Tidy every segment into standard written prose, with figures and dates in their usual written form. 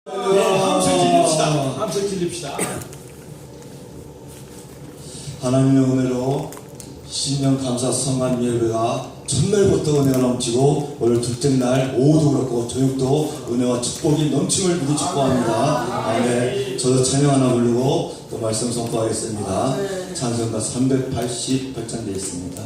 네, 함성 질립시다. 하나님의 은혜로 신년 감사 성만 예배가 전날부터 은혜가 넘치고 오늘 둘째 날 오후도 그렇고 저녁도 은혜와 축복이 넘침을 믿어 축복합니다. 아멘. 저도 찬양 하나 부르고 또 말씀 선포하겠습니다. 찬송가 388장 되어 있습니다.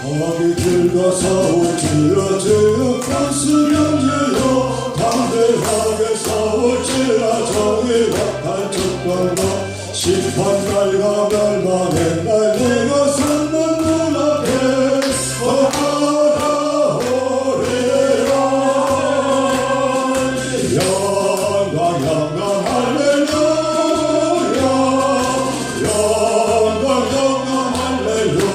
거기 들어서 지어지어 권수명제여 담대하게 싸울지라 정의와 발전권과 심판날과 멸망의 날 내가 선만 눈앞에 걸어오리라. 영광 영광 할렐루야. 영광 영광 할렐루야.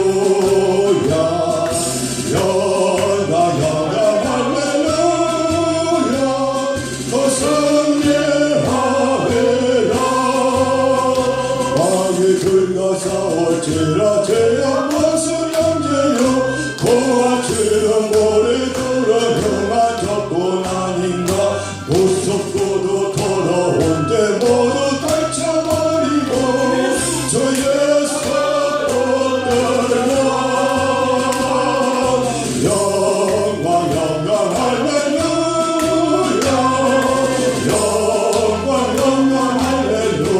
영광 영광 할렐루야. 더 승리하리라. 왕이 긁어싸울지라 제약 원수영제여 고아치는 모래돌아 형아 적군 아닌가 무섭고도 더러운 데 모두 떨쳐버리고 저 예수 붙들라. 영광 영광 할렐루야. 영광 영광 할렐루야.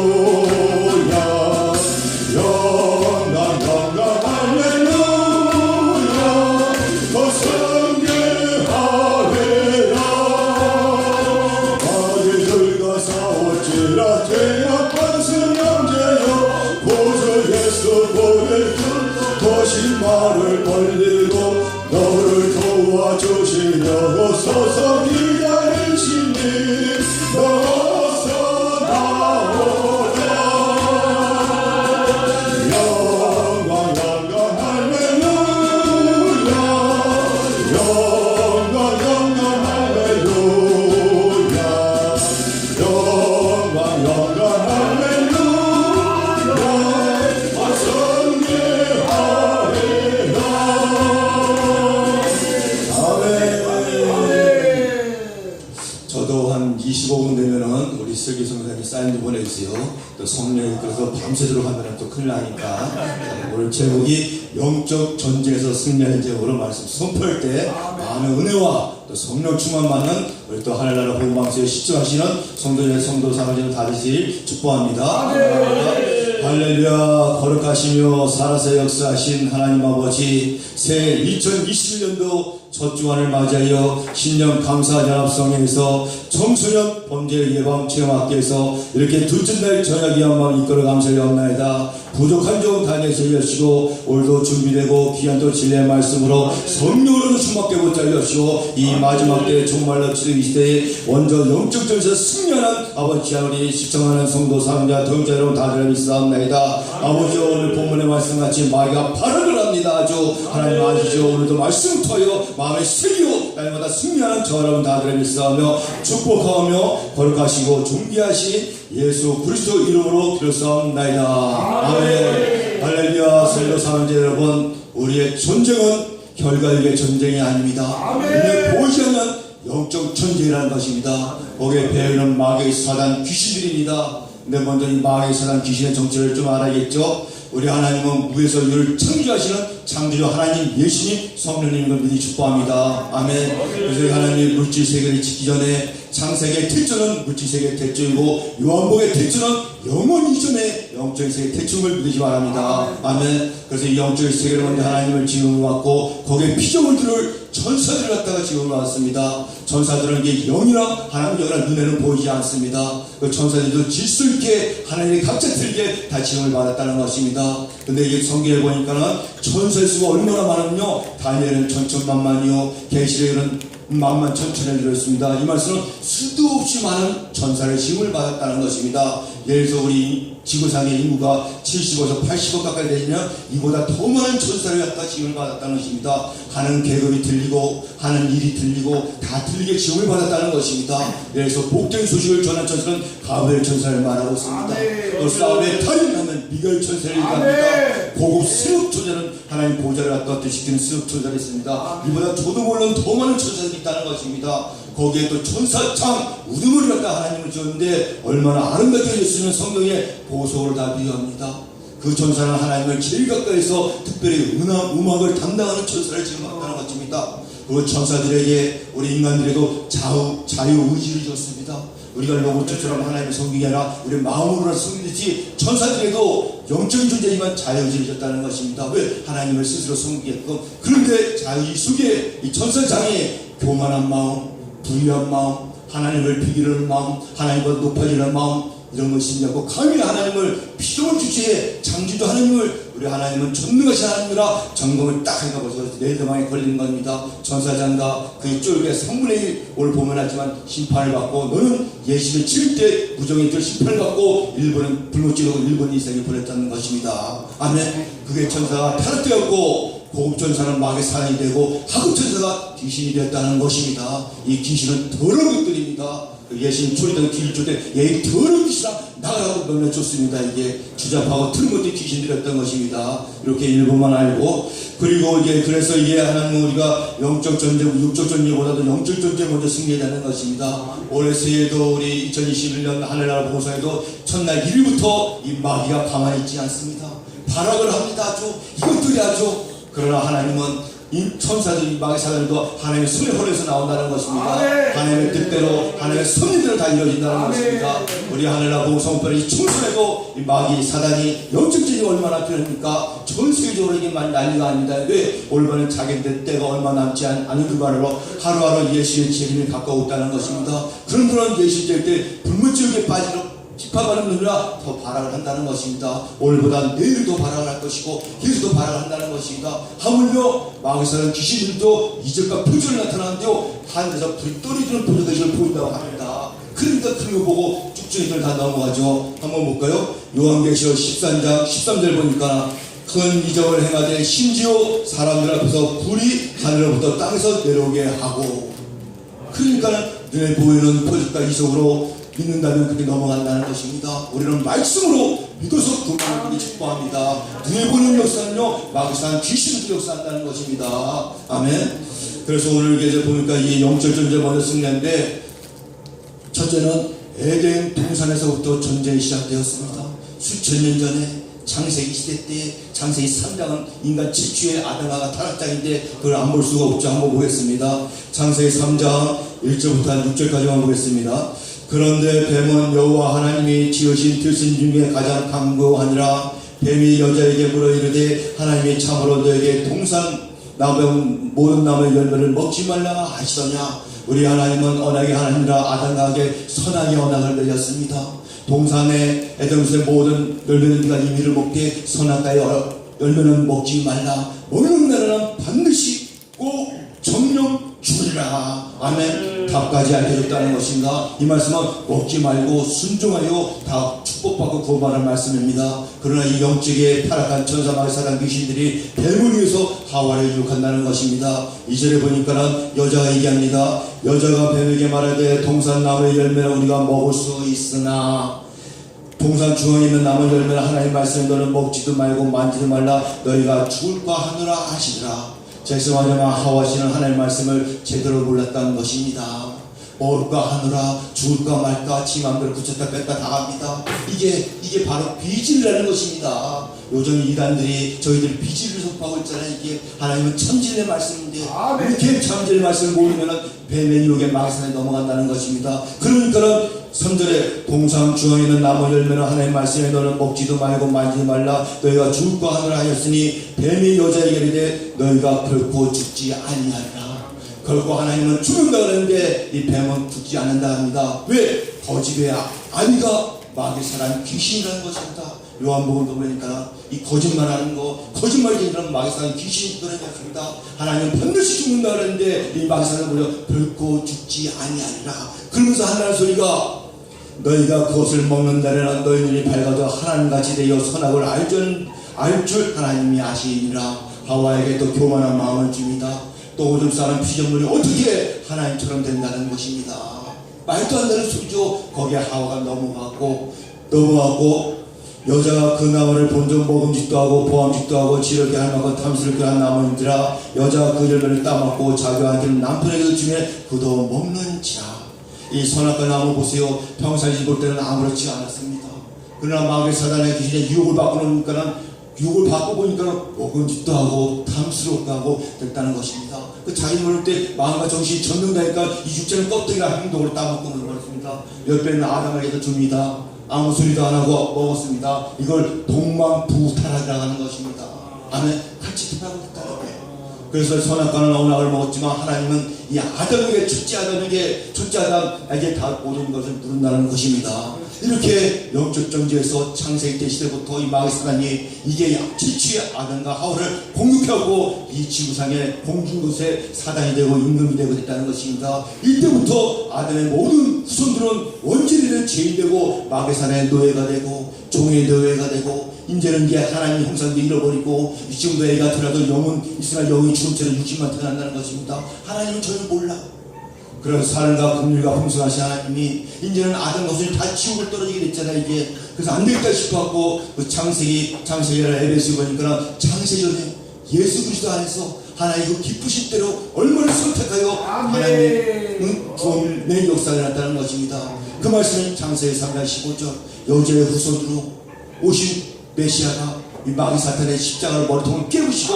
영광 영광 할렐루야. 더 승리하리라. 아기 늙어싸울지라 제약한 승령제여 고저 예수 보낼 듯 도신 말을 벌리고 너를 도와주시려고 서서 기다리시니 너서 나오라. 영광 영광 할렐루야. 영광 영광 할렐루야. 영광 영광 할렐루야. 승리하리라. 저도 한 25분 되면은 우리 슬기 성사님 사인도 보내주세요. 또 성령이 그래서 밤새도록 하면 또 큰일 나니까. 오늘 제목이 영적 전쟁에서 승리하는 제목으로 말씀 선포할 때 많은 은혜와 또 성령 충만 받는 우리 또 하늘나라 본방사에 시청하시는 성도의 성도 사모님 다 되시길 축복합니다. 할렐루야. 거룩하시며 살아서 역사하신 하나님 아버지, 새해 2021년도 첫 주간을 맞이하여 신년 감사 연합성회에서 청소년 범죄 예방 체험학교에서 이렇게 둘째 날 저녁 이한밤 이끌어 감사하옵나이다. 부족한 점 다 내세우시고 올도 준비되고 귀한 또 진리의 말씀으로 성령으로도 충만케 못하시고 이 마지막 때 정말로 이 시대에 원저 영적 전세에서 승리하는 아버지 하나님 시청하는 성도 사람자 동자 여러분 다들 믿사옵나이다. 아버지 오늘 본문의 말씀같이 마귀가 발언을 합니다. 아주 하나님 아시죠. 오늘도 말씀 터여 마음의 세리요 날마다 승리하는 저 여러분 다들 믿사오며 축복하며 거룩하시고 존귀하신 예수 그리스도 이름으로 기도하옵나이다. 아멘. 할렐루야. 설교 사랑자 여러분, 우리의 전쟁은 결과의 전쟁이 아닙니다. 눈에 보이지 않는 영적 전쟁이라는 것입니다. 거기에 배우는 마귀의 사단 귀신들입니다. 근데 먼저 이 마귀의 사단 귀신의 정체를 좀 알아야겠죠. 우리 하나님은 무에서 유를 창조하시는 창조주 하나님 예수님 성령님을 믿이 축복합니다. 아멘. 그래서 하나님 물질 세계를 짓기 전에 창세기의 태초는 물질 세계의 태초이고 요한복의 태초는 영원 이전의 영적 세계의 태초임을 믿으시 바랍니다. 아멘. 그래서 이 영적 세계를 먼저 하나님을 지음을 받고 거기에 피조물 들을 전사들을 갖다가 지음을 받았습니다. 전사들은 이게 영이나 하나님 영이나 눈에는 보이지 않습니다. 그 전사들도 질서 있게 하나님이 각자 틀게 다 지음을 받았다는 것입니다. 근데 이게 성경에 보니까는 전사의 수가 얼마나 많으면요, 다니엘은 천천만만이요, 계시록에는 만만천천에 이르렀습니다. 이 말씀은 수도 없이 많은 천사의 힘을 받았다는 것입니다. 예를 들어서 우리 지구상의 인구가 70에서 80억 가까이 되면 이보다 더 많은 천사를 갖다 힘을 받았다는 것입니다. 하는 계급이 틀리고 하는 일이 틀리고 다 틀리게 힘을 받았다는 것입니다. 예를 들어서 복된 소식을 전한 천사는 가브리엘 천사를 말하고 있습니다. 또 싸움에 탈인하면 미가엘 천사를 얘기합니다. 고급 수업 천사는 하나님 보좌를 갖다 드시키는 수업 천사가 있습니다. 이보다 저도 물론 더 많은 천사들이 있다는 것입니다. 거기에 또 천사창 우두머리 갖다 하나님을 지었는데 얼마나 아름답게 예수는 성경에 보석으로 다 비유합니다. 그 천사는 하나님을 제일 가까이서 특별히 음악을 담당하는 천사를 지금 만나는 것입니다. 그 천사들에게 우리 인간들에도 자유의지를 줬습니다. 우리가 로봇처럼 하나님의 성경이 아니라 우리 마음으로 섬기듯이 천사들에도 영적인 존재지만 자유의지를 줬다는 것입니다. 왜? 하나님을 스스로 섬기게끔. 그런데 자유의 속에 이 천사장에 교만한 마음, 부유한 마음, 하나님을 비기는 마음, 하나님보다 높아지는 마음, 이런 것이 있냐고 감히 하나님을 필요한 주체에 장지도 하나님을 우리 하나님은 전능하신 하나님이라 점검을 딱 하니까 벌써 내 도망에 걸리는 겁니다. 천사장과 그의 쫄게 3분의 1 오늘 보면 하지만 심판을 받고 너는 예식을 치를 때 무정의들 심판을 받고 일본은 불못지고 일본 이생을 보냈다는 것입니다. 아멘. 그게 천사가 타락되었고 고급 천사는 마귀의 사랑이 되고 하급 천사가 귀신이 되었다는 것입니다. 이 귀신은 더러운 것들입니다. 예수님 초리된 길조대 이 더러운 귀신아 나가라고 명령줬습니다. 이게 주잡하고 틀은 것도 귀신들이었던 것입니다. 이렇게 일부만 알고 그리고 이제 그래서 이게 하나님 우리가 영적 전쟁, 육적 전쟁보다도 영적 전쟁 먼저 승리해야 되는 것입니다. 올해 새해도 우리 2021년 하늘나라 보고서에도 첫날 1일부터 이 마귀가 가만히 있지 않습니다. 발악을 합니다. 아주 이것들이 아주 그러나 하나님은 이 천사들이 마귀 사단도 하나님의 손에 허리에서 나온다는 것입니다. 하나님의 뜻대로 하나님의 섭리대로 다 이루어진다는 것입니다. 우리 하늘나라 보성별의 이 총선에도 이 마귀 사단이 영적질이 얼마나 필요합니까? 전 세계적으로 이게 많이 난리가 아닙니다. 왜? 올바른 자기들 때가 얼마 남지 않은 불만으로 하루하루 예수의 재림이 가까웠다는 것입니다. 그런 분은 예수 때 불문지옥에 빠지러 집합하는 놈이라 더 발악을 한다는 것입니다. 오늘보다 내일도 발악을 할 것이고 계속도 발악을 한다는 것입니다. 하물며 마귀사는 귀신들도 이적과 표적을 나타나는데요 하늘에서 불이 떨어지는 표적을 보인다고 합니다. 그러니까 그거 보고 쭉쭉이들 다 넘어가죠. 한번 볼까요? 요한계시록 13장 13절 보니까 큰 이적을 행하되 심지어 사람들 앞에서 불이 하늘로부터 땅에서 내려오게 하고 그러니까 눈에 보이는 표적과 이적으로 믿는다면 그게 넘어간다는 것입니다. 우리는 말씀으로 믿어서 구원을 기뻐합니다. 눈에 보이는 역사는요 마귀사는 귀신도 역사한다는 것입니다. 아멘. 그래서 오늘 계절 보니까 이 영적 전쟁 먼저 승리한데 첫째는 에덴 동산에서부터 전쟁이 시작되었습니다. 수천 년 전에 창세기 시대 때 창세기 3장은 인간 최초의 아담아가 타락장인데 그걸 안 볼 수가 없죠. 한번 보겠습니다. 창세기 3장 1절부터 한 6절까지만 보겠습니다. 그런데 뱀은 여호와 하나님이 지으신 들신 중에 가장 강고하니라. 뱀이 여자에게 물어 이르되 하나님이 참으로 너에게 동산 나무 모든 나무의 열매를 먹지 말라 하시더냐. 우리 하나님은 언약의 하나님이라 아담에게 선악의 언약을 내렸습니다. 동산의 에덴에서의 모든 열매는 네가 임의를 먹되 선악과의 열매는 먹지 말라. 먹는 날에는 반드시 꼭 정령 죽으리라. 아멘. 답까지 알려줬다는 것인가? 이 말씀은 먹지 말고 순종하여 다 축복받고 구원받는 말씀입니다. 그러나 이 영적에 타락한 천사 마귀 사단 귀신들이 뱀을 위해서 하와를 유혹한다는 것입니다. 2절에 보니까는 여자가 얘기합니다. 여자가 뱀에게 말하되 동산 나무의 열매는 우리가 먹을 수 있으나 동산 중앙에 있는 나무 열매는 하나님 말씀에 너는 먹지도 말고 만지도 말라 너희가 죽을까 하느라 하시더라. 죄송하지만 하와씨는 하나님 말씀을 제대로 몰랐다는 것입니다. 먹을까 하느라 죽을까 말까 지 맘대로 붙였다 뺐다 다 합니다. 이게 바로 비질이라는 것입니다. 요즘 이단들이 저희들 비질을 선포하고 있잖아요. 이게 하나님은 천진의 말씀인데 이렇게 천진의 말씀을 모르면 뱀의 유혹에 마귀산에 넘어간다는 것입니다. 그러니까는 3절에 동산 중앙에 있는 나무 열매는 하나님 말씀에 너는 먹지도 말고 만지지 말라 너희가 죽을까 하느라 하였으니 뱀이 여자에게 이르되 너희가 결코 죽지 아니하리라. 결코 하나님은 죽는다 그랬는데 이 뱀은 죽지 않는다 합니다. 왜? 거짓의 아니가 마귀사란 귀신이라는 것입니다. 요한복음 보니까 이 거짓말하는 거, 거짓말쟁이라는 마귀사란 귀신이 그런 것입니다. 하나님 반드시 죽는다 그랬는데 이 마귀사는 뭐냐? 결코 죽지 아니하리라. 그러면서 한다는 소리가 너희가 그것을 먹는 날에는 너희 눈이 밝아져 하나님같이 되어 선악을 알 줄 하나님이 아시니라. 하와에게 또 교만한 마음을 줍니다. 또 오줌 싸는 피조물이 어떻게 하나님처럼 된다는 것입니다. 말도 안 되는 소리죠. 거기에 하와가 넘어가고 여자가 그 나무를 본전 먹음직도 하고 보암직도 하고 지럽게 할 만큼 탐스럽게 한 나무인지라 여자가 그 열매를 따먹고 자기와 함께는 남편에게 주매 그도 먹는지라. 이 선악과 나무 보세요. 평상시 볼 때는 아무렇지 않았습니다. 그러나 마귀 사단의 귀신의 유혹을 받고 보니까 먹음직도 하고 탐스럽게 하고 됐다는 것입니다. 그 자기 모를 때 마음과 정신이 전능다니까 이 육체는 껍데기나 행동으로 따먹고 그런 것입니다. 옆에 있는 아담에게도 줍니다. 아무 소리도 안 하고 먹었습니다. 이걸 동방부탈하라고 하는 것입니다. 아멘. 같이 타라고 했다는 거예요. 그래서 선악과는 어느 낙을 먹었지만 하나님은 이 아담에게 첫째 아담에게 다 모든 것을 누른다는 것입니다. 이렇게 영적 정지에서 창세기 때 시대부터 이 마귀 사단이 이게 최초의 아담과 하와를 공격하고 이 지구상에 공중 것에 사단이 되고 임금이 되고 됐다는 것입니다. 이때부터 아담의 모든 후손들은 원죄이 된 죄인 되고 마귀 사단의 노예가 되고 종의 노예가 되고 이제는 이제 하나님 형상도 잃어버리고 지금도 애가 들어도 영은 있으나 영이 죽은 채로 육신만 태어난다는 것입니다. 하나님은 전혀 몰라. 그래서 사랑과 긍휼과 풍성하신 하나님이 이제는 아담과 후손이 다 지옥을 떨어지게 됐잖아요. 이게 그래서 안 되겠다 싶어갖고 그 창세기라 에베소 보니까 창세전에 예수 그리스도 안에서 하나님 그 기쁘신 대로 얼마나 선택하여 하나님의 구원을 내 역사를 했다는 것입니다. 그 말씀은 창세기 3장 15절 여자의 후손으로 오신 메시아가 이 마귀 사탄의 십자가를 머리통을 깨우시고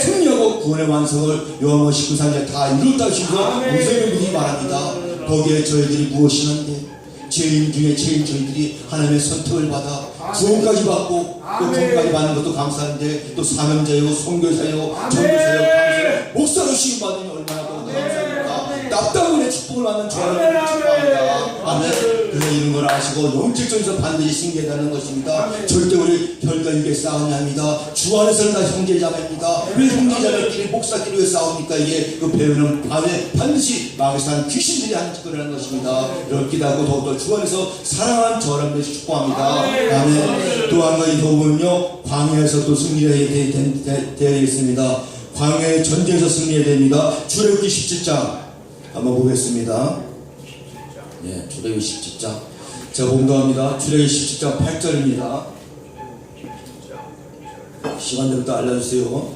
승리하고 구원의 완성을 요한복음 19장에 다 이뤘다 하시면서 무서운 분이 말합니다. 거기에 저희들이 무엇이는데 죄인 중에 죄인 저희들이 하나님의 선택을 받아 구원까지 받고 또 구원까지 받는 것도 감사한데 또 사명자요 선교사요 전도사요 강사요 목사로 시임받으니 얼마나 더 감사합니까. 납당원의 축복을 받는 저를 축복합니다. 아멘. 그래서 이런 걸 아시고 영적전에서 반드시 승리해야하는 것입니다. 절대 우리 결과에게 싸움이 아닙니다. 주 안에서는 다 형제자매입니다. 왜 형제자매끼리 목사끼리 왜 싸웁니까? 이게 그 배우는 밤에 반드시 마귀산 귀신들이 하는 짓거리라는 것입니다. 이렇게 기도하고 더욱더 주 안에서 사랑하는 저를 위해서 축복합니다. 아멘. 또 한 가지 더 보면요, 광야에서 또 승리해야 되겠습니다. 광야의 전쟁에서 승리해야 됩니다. 출애굽기 17장 한번 보겠습니다. 예, 출애굽기 17장. 제가 봉독합니다. 출애굽기 17장 8절입니다. 시간대부터 알려주세요.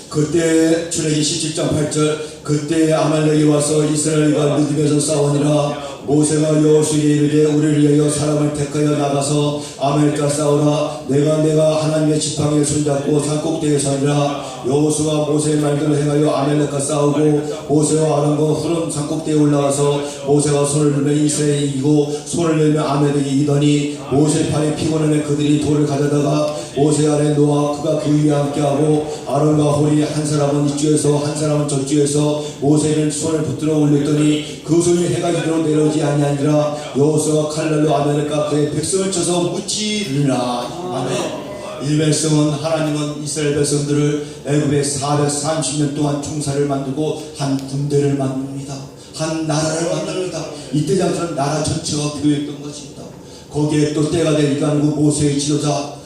그때 출애굽기 17장 8절 그때 아말렉이 와서 이스라엘과 믿음에서 싸우니라. 모세가 여호수에게 이르되 우리를 위하여 사람을 택하여 나가서 아말렉과 싸우라. 내가 하나님의 지팡이를 손잡고 산꼭대기에 서리라. 여호수가 모세의 말대로 행하여 아말렉과 싸우고 모세와 아론과 훌은 산꼭대기에 올라가서 모세가 손을 들면 이스라엘이 이기고 손을 들면 아말렉이 이기더니 모세 팔이 피곤하며 그들이 돌을 가져다가 모세 아래 놓아 그가 그 위에 함께하고 아론과 홀이 한 사람은 이쪽에서 한 사람은 저쪽에서 모세는 손을 붙들어 올렸더니 그 손이 해가 지도록 내려오지 아니하니라. 여호수가 칼날로 아말렉과 그의 백성을 쳐서 무찌르니라. 아멘. 이 백성은 하나님은 이스라엘 백성들을 애굽에 430년 동안 총사를 만들고 한 군대를 만듭니다. 한 나라를 만듭니다. 이때 당시는 나라 전체가 필요했던 것입니다. 거기에 또 때가 되니까 그 모세의 지도자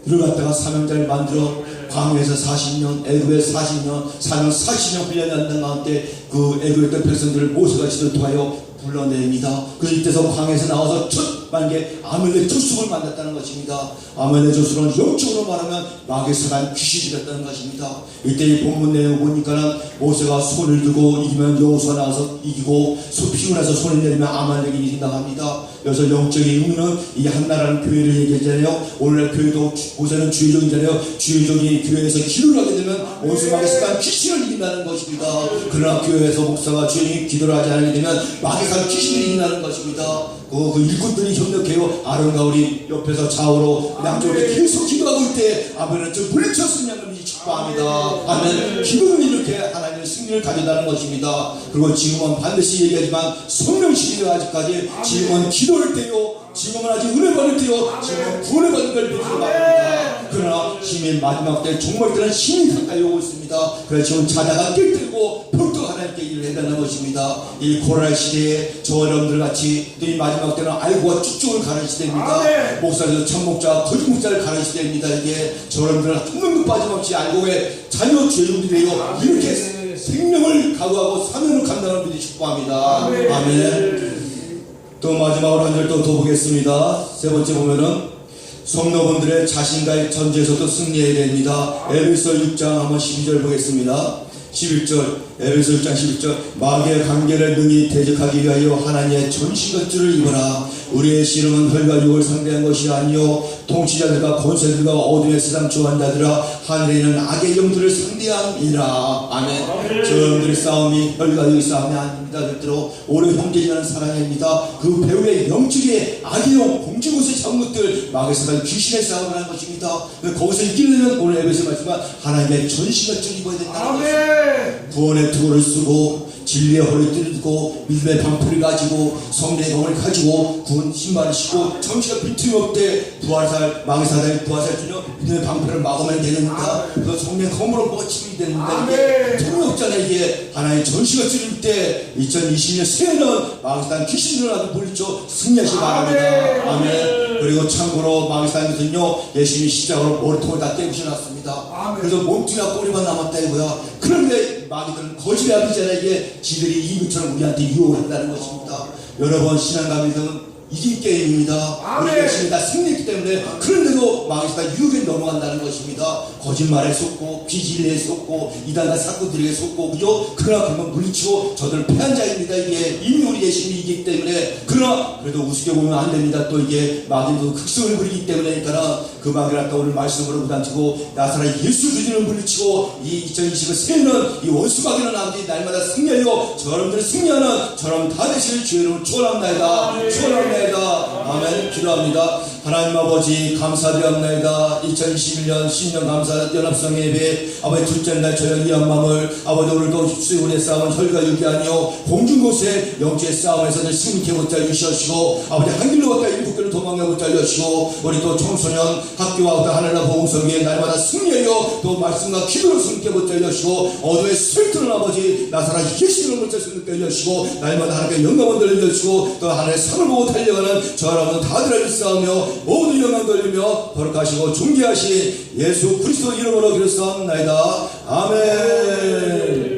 를 갖다가 사명자를 만들어 광야에서 40년, 애굽에서 40년, 사명 40년 훈련이 안 된 가운데 그 애굽에 있던 백성들을 모세가 지도를 통하여 불러냅니다. 그래서 이때서 광야에서 나와서 첫 만개 아멜렉 조숙을 만났다는 것입니다. 아멜렉 조숙은 영적으로 말하면 마귀의 사단 귀신이 됐다는 것입니다. 이때 이 본문 내용을 보니까 모세가 손을 들고 이기면 여호수가 나와서 이기고 피고 나서 손을 내리면 아말렉이 이긴다고 합니다. 그래서 영적인 의미는 이 한나라는 교회를 얘기하잖아요. 오늘날 교회도 모세는 주의종이잖아요. 주의종이 교회에서 기도를 하게 되면 원수마귀의 사단 귀신을 이긴다는 것입니다. 그러나 교회에서 목사가 주의종이 기도를 하지 않게 되면 마귀의 사단 귀신을 이긴다는 것입니다. 그 일꾼들이 협력해요. 아론과 우리 옆에서 좌우로 양쪽으로 계속 기도하고 있을 때 아버지는 저 물리쳤으면 축복합니다. 아멘. 기도는 이렇게 하나님을 승리를 가져다는 것입니다. 그리고 지금은 반드시 얘기하지만 성령 시기가 아직까지 지금은 기도를 때요, 지금은 아직 은혜 받을 때요, 지금은 구원을 받는 걸 믿으러 말입니다. 그러나 힘의 마지막 때 종말 때는 힘이 가까이 오고 있습니다. 그래서 지금 자다가 깰 때고 벌떡 하나님께 일을 해야 되는 것입니다. 이 코로나 시대에 저 여러분들 같이 또 이 마지막 때는 알고와 쭉쭉을 가는 시대입니다. 목사들도 참목자 거짓목자를 가는 시대입니다. 이게 저 여러분들 한 명도 빠짐없이 알고의 자녀 죄인들이요, 이렇게 생명을 각오하고 사명을 감당하는 분들이 축복합니다. 아멘. 또 마지막으로 한 절 더 보겠습니다. 세 번째 보면은 성도분들의 자신과의 전쟁에서도 승리해야 됩니다. 에베소 6장 한번 12절 보겠습니다. 11절, 에베소 6장 11절. 마귀의 관계를 능히 대적하기 위하여 하나님의 전신갑주를 입어라. 우리의 씨름은 혈과 육을 상대한 것이 아니요 통치자들과 권세들과 어둠의 세상 주관자들아 하늘에 있는 악의 영들을 상대함이라. 아멘. 저들의 싸움이 혈과 육의 싸움이 아닙니다. 절대로 오래 형제자는 사랑입니다. 그 배후의 영적의 악의 영, 공중곳에 잡은 것들, 마귀의 세상 귀신의 싸움을 하는 것입니다. 거기서 이기려면 오늘 에베소 말씀은 하나님의 전신갑주를 입어야 된다는 것입니다. 구원의 투구를 쓰고 진리의 허리띠를 두고 믿음의 방패를 가지고 성령의 검을 가지고 구원 신발을 신고 정치가 비틀림없대 부활살 망사단의 부활살 주며 믿음의 방패를 막으면 되는다. 그 성령의 검으로 뻗치면 되는다. 이게 통역잖아요. 이게 하나의 전시가 찌를 때 2020년 새해는 망사단 귀신들을 아주 물리쳐 승리하시기 바랍니다. 아멘. 그리고 참고로 망사단에서는요 예수님이 십자가로 머리통을 다 떼부셔놨습니다. 그래서 몸뚱이와 꼬리만 남았다 이거야. 그런데 마귀들은 거짓의 아비잖아요. 이게 지들이 이민처럼 우리한테 유혹을 한다는 것입니다. 여러분 신앙감에서는 이긴 게임입니다. 우리가 지금 다 승리했기 때문에 그런데도 마귀가 유혹에 넘어간다는 것입니다. 거짓말에 속고 비진리에 속고 이단과 사건들에게 속고 그죠? 그러나 그만 물리치고 저들은 패한 자입니다. 이게 이미 우리 예수님이 이기기 때문에. 그러나 그래도 우습게 보면 안 됩니다. 또 이게 마귀도 극성을 부리기 때문에니까 그 마귀를 아까 오늘 말씀으로 무단치고 나사렛 예수 그리스도를 물리치고 이 2020년 새해는 이 원수 마귀는 아버지 날마다 승리하여 저러분들이 승리하는 저런 다 되시는 주의 이름을 축원합니다. 축원합니다. 아멘. 기도합니다. 하나님 아버지 감사드립니다. 2021년 신년 감사 연합성 예배 아버지 둘째 날 저녁 이 한마음을 아버지 오늘도 수요일의 싸움은 혈과 육이 아니요 공중곳의 영주의 싸움에서는 승리케 못하여 주시옵시고 아버지 한 길로 왔다 일곱 길로 도망가 못하여 주시고 우리 또 청소년 학교와 하늘나라 복음성에 날마다 승리하여 또 말씀과 기도로 승리케 못하여 주시고 어두의 스피트는 아버지 나사라 예수를 못하여 승리케 주시고 날마다 하나님께 영광을 돌려주시고 또 하늘의 상을 보고 달려가는 저 여러분 다들 싸우며 모든 영광 돌리며 거룩하시고 존귀하신 예수 그리스도 이름으로 기도하옵나이다. 아멘.